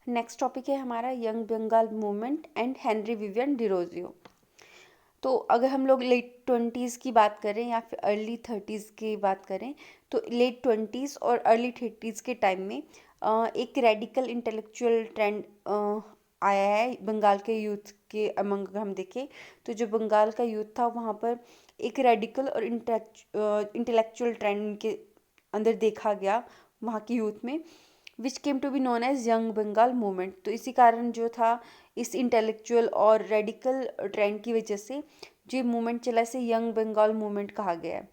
Next topic है हमारा young Bengal movement and Henry Vivian Derozio. तो अगर हम लोग लेट 20s की बात करें या फिर अर्ली 30s की बात करें, तो लेट 20s और अर्ली 30s के टाइम में एक रेडिकल इंटेलेक्चुअल ट्रेंड आया है बंगाल के यूथ के अमंग। हम देखें तो जो बंगाल का यूथ था वहाँ पर एक रेडिकल और इंटेलेक्चुअल ट्रेंड के अंदर देखा गया वहाँ के यूथ में, which came to be known as young Bengal movement. तो इसी कारण जो था इस इंटेलेक्चुअल और रेडिकल ट्रेंड की वजह से जो मूवमेंट चला इसे यंग बंगाल मूवमेंट कहा गया है।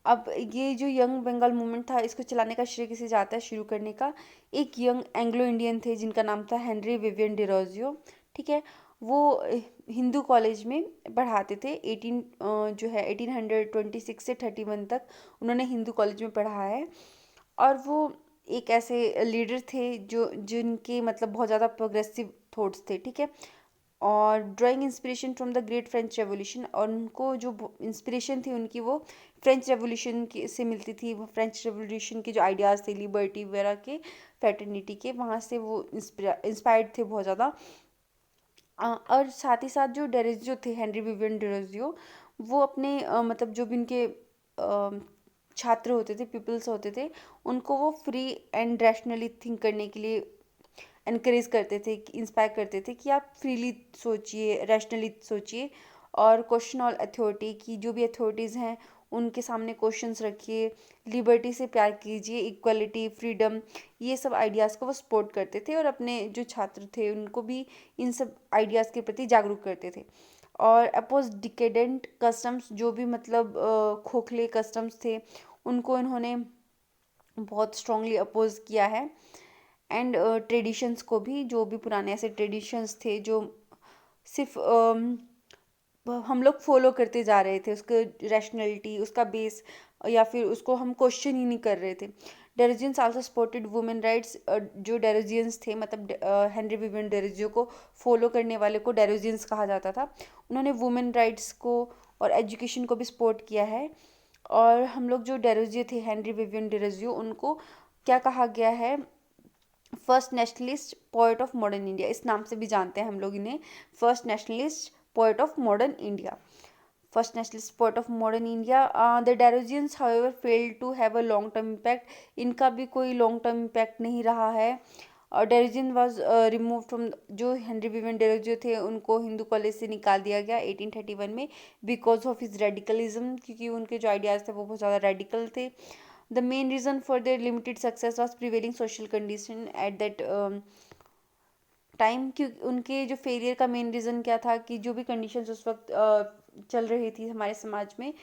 अब ये जो यंग बंगाल मूवमेंट था इसको चलाने का श्रेय किसे जाता है, शुरू करने का एक यंग एंग्लो इंडियन थे जिनका नाम था हेनरी विवियन डिरोजियो। ठीक है, वो हिंदू कॉलेज में पढ़ाते थे। 1826 से 31 तक उन्होंने हिंदू कॉलेज में पढ़ा है। और वो एक ऐसे लीडर थे जो जिनके मतलब बहुत ज़्यादा प्रोग्रेसिव थॉट्स थे। ठीक है, और drawing inspiration from the great French revolution, और उनको जो इंस्पिरेशन थी उनकी वो फ्रेंच रेवोल्यूशन की से मिलती थी। वो फ्रेंच रेवोल्यूशन के जो आइडियाज़ थे लिबर्टी वगैरह के, फ्रेटर्निटी के, वहाँ से वो इंस्पायर्ड थे बहुत ज़्यादा। और साथ ही साथ जो डेरोजियो थे, हेनरी विवियन डेरोजियो, वो अपने मतलब जो भी उनके छात्र होते थे, पीपल्स होते थे, उनको वो फ्री एंड रैशनली थिंक करने के लिए इनक्रेज करते थे, इंस्पायर करते थे कि आप फ्रीली सोचिए, रैशनली सोचिए, और क्वेश्चन ऑल अथॉरिटी की जो भी अथॉरिटीज़ हैं उनके सामने क्वेश्चंस रखिए, लिबर्टी से प्यार कीजिए, इक्वलिटी, फ्रीडम, ये सब आइडियाज़ को वो सपोर्ट करते थे और अपने जो छात्र थे उनको भी इन सब आइडियाज़ के प्रति जागरूक करते थे। और अपोज डिकेडेंट कस्टम्स, जो भी मतलब खोखले कस्टम्स थे उनको इन्होंने बहुत स्ट्रांगली अपोज किया है। एंड ट्रेडिशंस को भी, जो भी पुराने ऐसे ट्रेडिशंस थे जो सिर्फ हम लोग फॉलो करते जा रहे थे, उसके रैशनैलिटी, उसका बेस, या फिर उसको हम क्वेश्चन ही नहीं कर रहे थे। डेरोजियंस आल्सो सपोर्टेड वुमेन राइट्स। जो डेरोजियंस थे मतलब हेनरी विवियन डेरोजियो को फॉलो करने वाले को डेरोजियंस कहा जाता था। उन्होंने वुमेन राइट्स को और एजुकेशन को भी सपोर्ट किया है। और हम लोग जो डेरोजियो थे, हेनरी विवियन डेरोजियो, उनको क्या कहा गया है, first nationalist poet of modern India, इस नाम से भी जानते हैं हम लोग इन्हें, first nationalist poet of modern India, first nationalist poet of modern India. The Derozians however failed to have a long term impact, इनका भी कोई लॉन्ग टर्म इम्पैक्ट नहीं रहा है। और डेरोजियन वाज रिमूव फ्रॉम, जो हेनरी विवियन डेरोजियो थे उनको हिंदू कॉलेज से निकाल दिया गया 1831 में, बिकॉज ऑफ हिज रेडिकलिज्म, क्योंकि उनके जो आइडियाज़ थे वो बहुत ज़्यादा रेडिकल थे। The main reason for their limited success was prevailing social condition at that time. क्योंकि उनके जो फेलियर का मेन रीज़न क्या था कि जो भी कंडीशंस उस वक्त चल रही थी हमारे समाज में,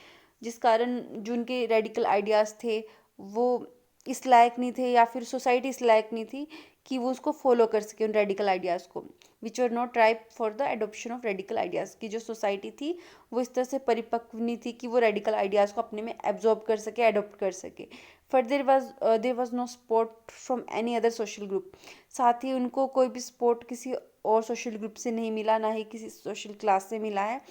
जिस कारण जो उनके रेडिकल आइडियाज़ थे वो इस लायक नहीं थे, या फिर सोसाइटी इस लायक नहीं थी कि वो उसको फॉलो कर सके उन रेडिकल आइडियाज़ को, which are not ripe for the adoption of radical ideas. की जो सोसाइटी थी वो इस तरह से परिपक्व नहीं थी कि वो रेडिकल आइडियाज़ को अपने में एब्जॉर्ब कर सके, अडोप्ट कर सके। Further there was no support from any other social group, साथ ही उनको कोई भी सपोर्ट किसी और सोशल ग्रुप से नहीं मिला, ना ही किसी सोशल क्लास से मिला है।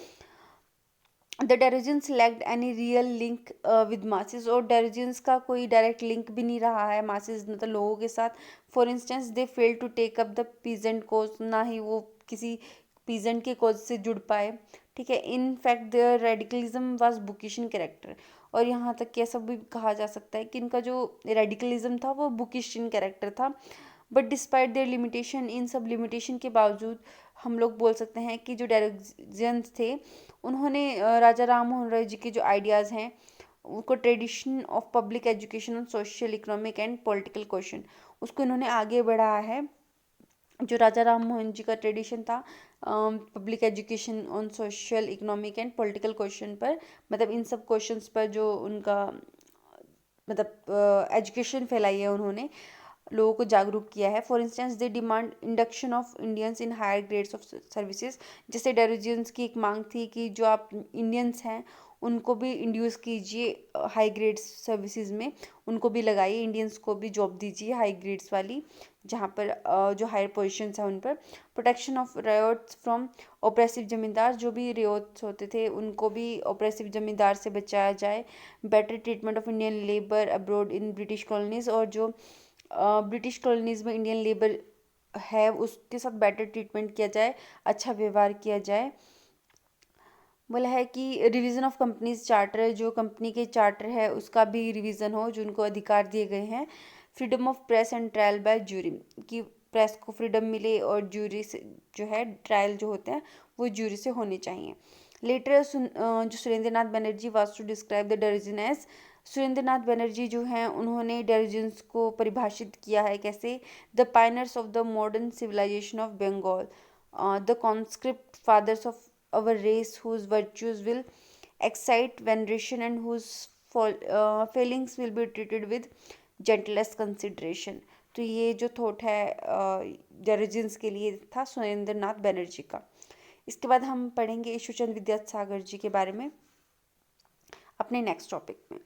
The Derozians lacked any real link with masses, और डेरोजियंस का कोई डायरेक्ट लिंक भी नहीं रहा है मासेस मतलब लोगों के साथ। For instance they fail to take up the peasant cause, ना ही वो किसी पीजेंट के कोज से जुड़ पाए। ठीक है, in fact their radicalism was bookish in character, और यहाँ तक कि ऐसा भी कहा जा सकता है कि इनका जो रेडिकलिज्म था वो बुकिश इन कैरेक्टर था। बट डिस्पाइट देयर लिमिटेशन, इन सब लिमिटेशन के बावजूद हम लोग बोल सकते हैं कि जो डेरोजियंस थे उन्होंने राजा राम मोहन राय जी के जो आइडियाज़ हैं उनको, tradition of public education on social economic and political question, उसको इन्होंने आगे बढ़ाया है। जो राजा राम मोहन जी का ट्रेडिशन था public education on social economic and political question पर, मतलब इन सब क्वेश्चंस पर जो उनका मतलब एजुकेशन फैलाई है, उन्होंने लोगों को जागरूक किया है। For instance they demand induction of Indians in higher grades of services, जैसे डेरोजियंस की एक मांग थी कि जो आप इंडियंस हैं उनको भी इंड्यूस कीजिए हाई ग्रेड्स सर्विसेज में, उनको भी लगाइए, इंडियंस को भी जॉब दीजिए हाई ग्रेड्स वाली, जहाँ पर जो हायर पोजीशंस हैं उन पर। प्रोटेक्शन ऑफ रियोट्स फ्रॉम ओप्रेसिव जमींदार, जो भी रियोट्स होते थे उनको भी ओप्रेसिव जमींदार से बचाया जाए। Better treatment of Indian labour abroad in British colonies, और जो ब्रिटिश कॉलोनीज़ में इंडियन लेबर है उसके साथ बेटर ट्रीटमेंट किया जाए, अच्छा व्यवहार किया जाए। बोला है कि रिवीजन ऑफ कंपनीज चार्टर, जो कंपनी के चार्टर है उसका भी रिवीजन हो, जो उनको अधिकार दिए गए हैं। Freedom of press and trial by jury, कि प्रेस को फ्रीडम मिले और जूरी से जो है ट्रायल जो होते हैं वो जूरी से होने चाहिए। लेटर जो Surendra Nath Banerjee was to describe the Derozian as, Surendra Nath Banerjee जो हैं उन्होंने डेरिजन्स को परिभाषित किया है कैसे, the pioneers of the modern civilisation of Bengal, the conscript fathers of our race whose virtues will excite veneration and whose failings will be treated with gentlest consideration। तो ये जो थॉट है डेरिजन्स के लिए था सुरेंद्र नाथ बनर्जी का। इसके बाद हम पढ़ेंगे ईश्वरचंद विद्यासागर जी के बारे में अपने नेक्स्ट टॉपिक में।